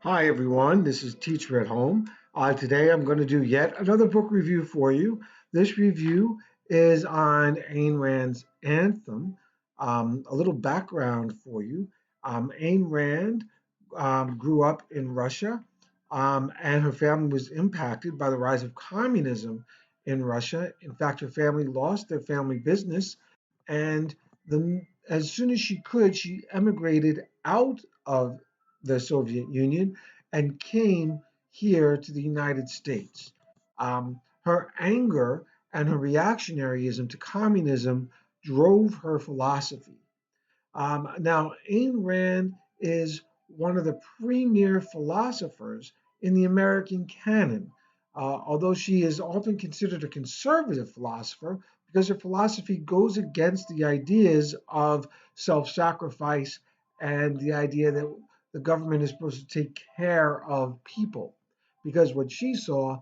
Hi, everyone. This is Teacher at Home. Today I'm going to do yet another book review for you. This review is on Ayn Rand's Anthem. A little background for you. Ayn Rand grew up in Russia, and her family was impacted by the rise of communism in Russia. In fact, her family lost their family business, and as soon as she could, she emigrated out of the Soviet Union and came here to the United States. Her anger and her reactionaryism to communism drove her philosophy. Now, Ayn Rand is one of the premier philosophers in the American canon, although she is often considered a conservative philosopher because her philosophy goes against the ideas of self sacrifice and the idea that the government is supposed to take care of people. Because what she saw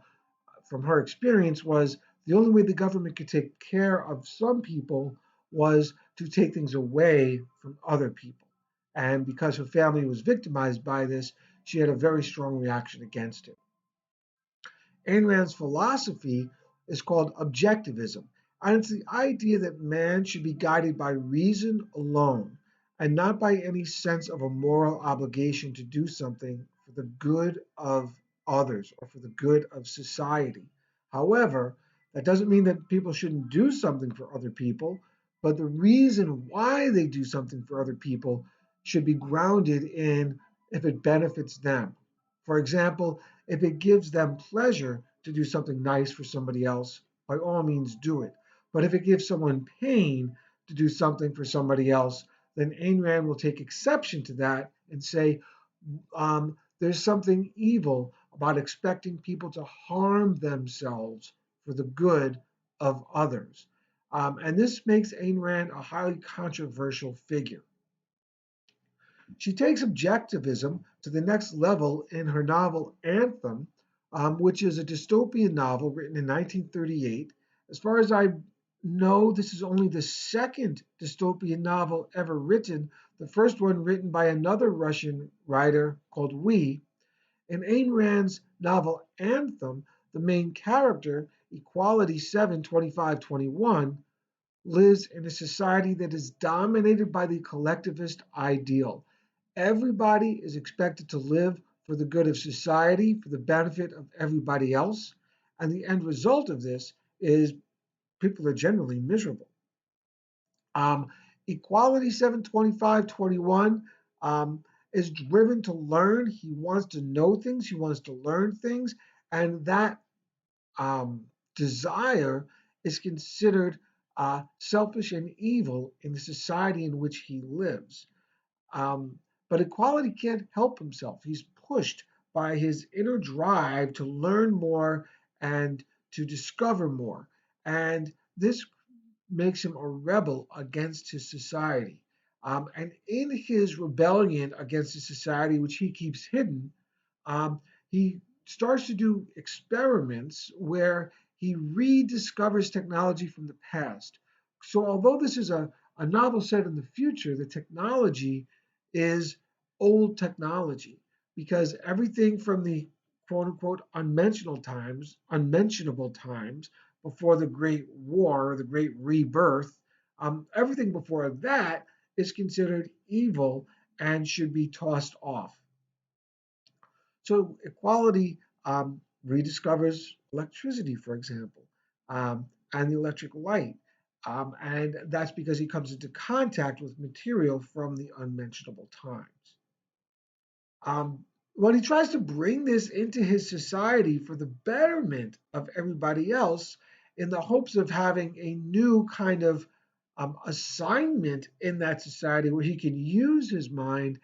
from her experience was the only way the government could take care of some people was to take things away from other people. And because her family was victimized by this, she had a very strong reaction against it. Ayn Rand's philosophy is called objectivism, and it's the idea that man should be guided by reason alone and not by any sense of a moral obligation to do something for the good of others or for the good of society. However, that doesn't mean that people shouldn't do something for other people, but the reason why they do something for other people should be grounded in if it benefits them. For example, if it gives them pleasure to do something nice for somebody else, by all means do it. But if it gives someone pain to do something for somebody else, then Ayn Rand will take exception to that and say there's something evil about expecting people to harm themselves for the good of others. And this makes Ayn Rand a highly controversial figure. She takes objectivism to the next level in her novel Anthem, which is a dystopian novel written in 1938. As far as I know, this is only the second dystopian novel ever written, the first one written by another Russian writer called In Ayn Rand's novel Anthem, the main character, Equality 7:25:21, lives in a society that is dominated by the collectivist ideal. Everybody is expected to live for the good of society, for the benefit of everybody else. And the end result of this is people are generally miserable. Um, Equality 7:25:21 is driven to learn. He wants to know things, he wants to learn things. And that desire is considered selfish and evil in the society in which he lives. But equality can't help himself. He's pushed by his inner drive to learn more and to discover more. And this makes him a rebel against his society. And in his rebellion against his society, which he keeps hidden, he starts to do experiments where he rediscovers technology from the past. So, although this is a novel set in the future, the technology is old technology because everything from the quote unquote unmentionable times before the Great War, the Great Rebirth, everything before that is considered evil and should be tossed off. So equality rediscovers electricity, for example, and the electric light. And that's because he comes into contact with material from the unmentionable times. When he tries to bring this into his society for the betterment of everybody else, in the hopes of having a new kind of assignment in that society where he can use his mind,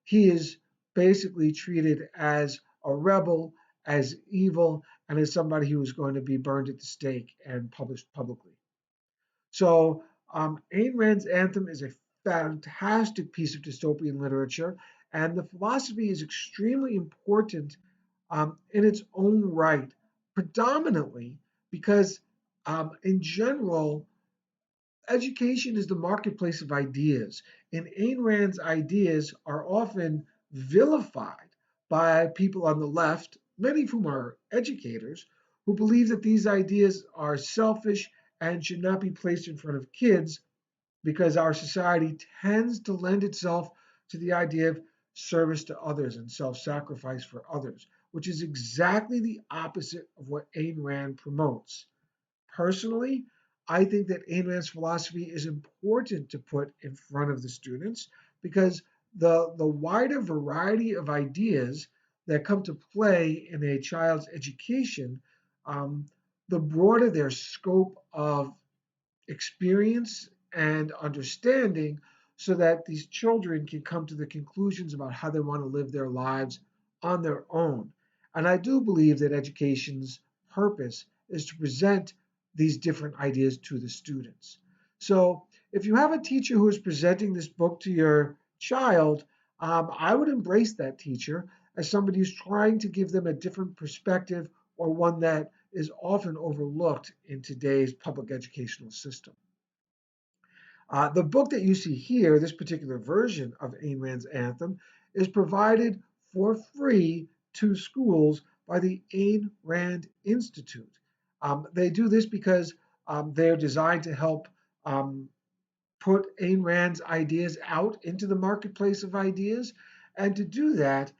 he is basically treated as a rebel, as evil, and as somebody who is going to be burned at the stake and published publicly. So, Ayn Rand's Anthem is a fantastic piece of dystopian literature, and the philosophy is extremely important in its own right, predominantly because, in general, education is the marketplace of ideas, and Ayn Rand's ideas are often vilified by people on the left, many of whom are educators, who believe that these ideas are selfish and should not be placed in front of kids because our society tends to lend itself to the idea of service to others and self sacrifice for others, which is exactly the opposite of what Ayn Rand promotes. Personally, I think that Ayn Rand's philosophy is important to put in front of the students because the wider variety of ideas that come to play in a child's education, um, the broader their scope of experience and understanding so that these children can come to the conclusions about how they want to live their lives on their own. And I do believe that education's purpose is to present these different ideas to the students. So if you have a teacher who is presenting this book to your child, I would embrace that teacher as somebody who's trying to give them a different perspective or one that is often overlooked in today's public educational system. The book that you see here, this particular version of Ayn Rand's Anthem, is provided for free to schools by the Ayn Rand Institute. They do this because they're designed to help um, put Ayn Rand's ideas out into the marketplace of ideas. And to do that,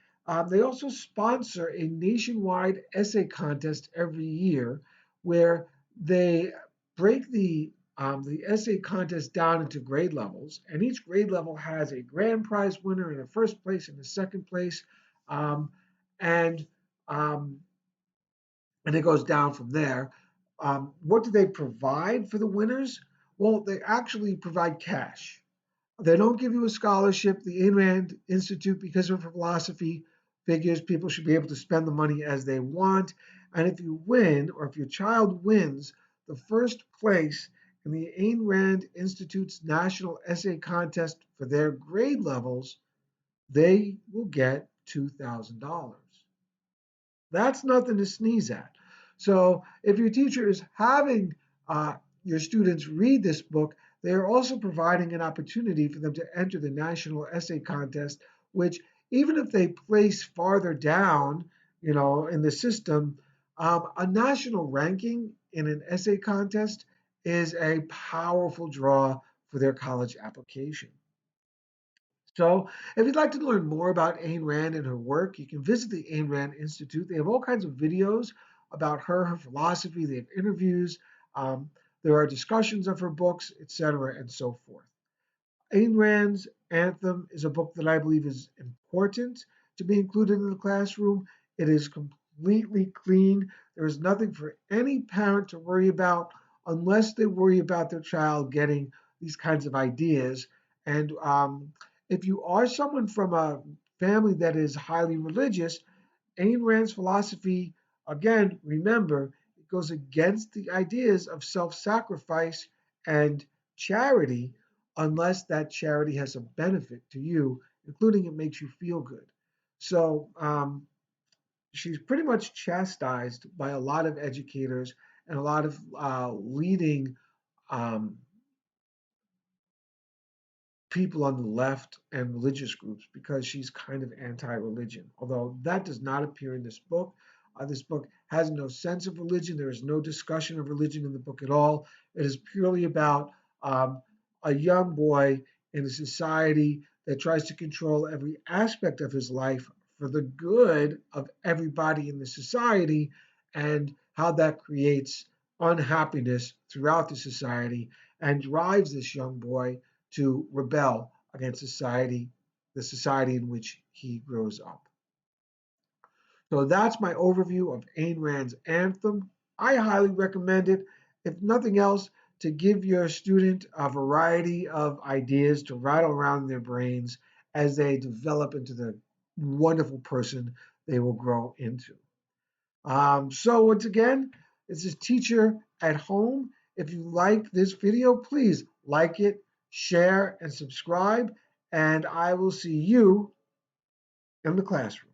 they also sponsor a nationwide essay contest every year where they break the essay contest down into grade levels. And each grade level has a grand prize winner and a first place and a second place. Um, and um, and it goes down from there. What do they provide for the winners? Well, they actually provide cash. They don't give you a scholarship. The Ayn Rand Institute, because of her philosophy, figures people should be able to spend the money as they want. And if you win, or if your child wins, the first place in the Ayn Rand Institute's National Essay Contest for their grade levels, they will get $2,000. That's nothing to sneeze at. So if your teacher is having your students read this book, they are also providing an opportunity for them to enter the National Essay Contest, which even if they place farther down, in the system, a national ranking in an essay contest is a powerful draw for their college application. So, if you'd like to learn more about Ayn Rand and her work, you can visit the Ayn Rand Institute. They have all kinds of videos about her philosophy. They have interviews. Um, there are discussions of her books, etc., and so forth. Ayn Rand's Anthem is a book that I believe is important to be included in the classroom. It is completely clean. There is nothing for any parent to worry about unless they worry about their child getting these kinds of ideas. And if you are someone from a family that is highly religious, Ayn Rand's philosophy, again, remember, it goes against the ideas of self sacrifice and charity unless that charity has a benefit to you, including it makes you feel good. So she's pretty much chastised by a lot of educators and a lot of leading um, people on the left and religious groups because she's kind of anti-religion. Although that does not appear in this book. This book has no sense of religion. There is no discussion of religion in the book at all. It is purely about a young boy in a society that tries to control every aspect of his life for the good of everybody in the society and how that creates unhappiness throughout the society and drives this young boy to rebel against society, the society in which he grows up. So that's my overview of Ayn Rand's Anthem. I highly recommend it, if nothing else, to give your student a variety of ideas to rattle around in their brains as they develop into the wonderful person they will grow into. So once again, this is Teacher at Home. If you like this video, please like it, share, and subscribe, and I will see you in the classroom.